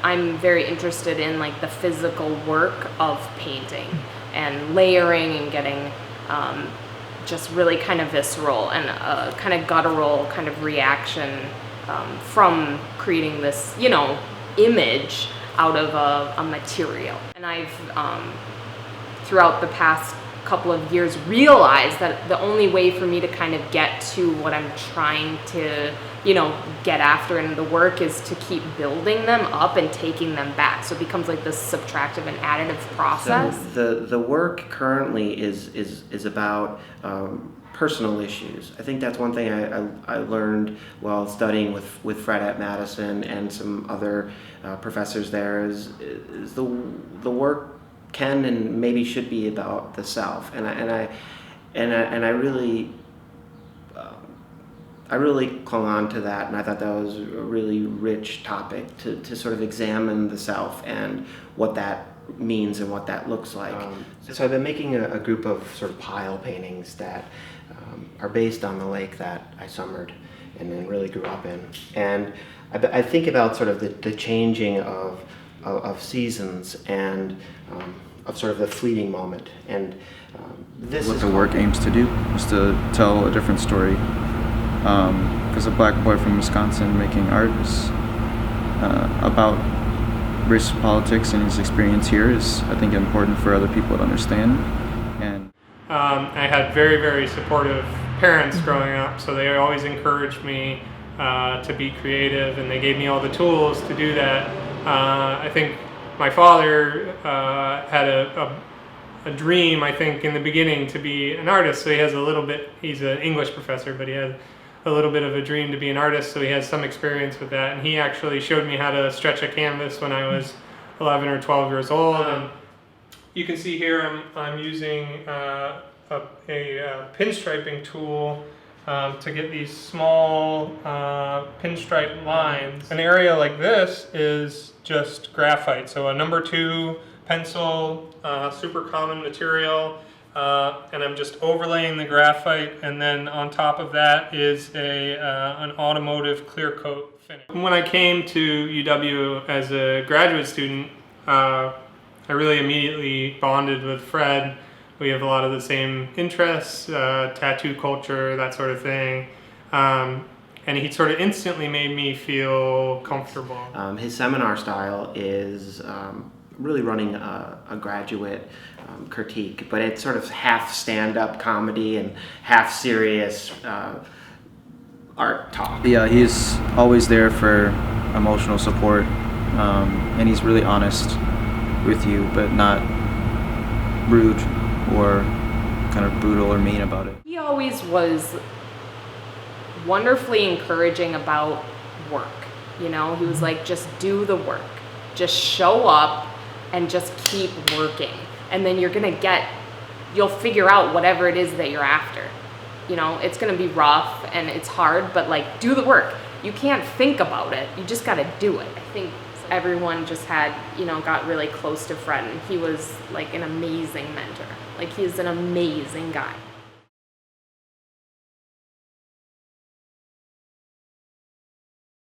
I'm very interested in like the physical work of painting and layering and getting just really kind of visceral and kind of guttural kind of reaction from creating this, image out of a material. And I've, throughout the past couple of years, realized that the only way for me to kind of get to what I'm trying to, get after in the work is to keep building them up and taking them back. So it becomes like this subtractive and additive process. So the work currently is about personal issues. I think that's one thing I learned while studying with Fred at Madison and some other professors there is the work can and maybe should be about the self, and I really clung on to that, and I thought that was a really rich topic to sort of examine the self and what that means and what that looks like. So I've been making a group of sort of pile paintings that are based on the lake that I summered and then really grew up in. And I think about sort of the changing of seasons and of sort of the fleeting moment. And this what the work aims to do is to tell a different story. Because a black boy from Wisconsin making art is about race politics, and his experience here is, I think, important for other people to understand. And I had very, very supportive parents growing up, so they always encouraged me to be creative, and they gave me all the tools to do that. I think my father had a dream, I think, in the beginning to be an artist, so he's an English professor, but he had a little bit of a dream to be an artist, so he has some experience with that, and he actually showed me how to stretch a canvas when I was 11 or 12 years old. And you can see here I'm using a pinstriping tool to get these small pinstripe lines. An area like this is just graphite, so a number 2 pencil, super common material. And I'm just overlaying the graphite, and then on top of that is an automotive clear coat finish. When I came to UW as a graduate student, I really immediately bonded with Fred. We have a lot of the same interests, tattoo culture, that sort of thing. And he sort of instantly made me feel comfortable. His seminar style is really running a graduate critique, but it's sort of half stand-up comedy and half serious art talk. Yeah, he's always there for emotional support, and he's really honest with you, but not rude or kind of brutal or mean about it. He always was wonderfully encouraging about work. He was like, just do the work, just show up and just keep working, and then you'll figure out whatever it is that you're after. It's gonna be rough and it's hard, but like, do the work. You can't think about it, you just gotta do it. I think everyone just got really close to Fred, and he was like an amazing mentor. Like, he's an amazing guy.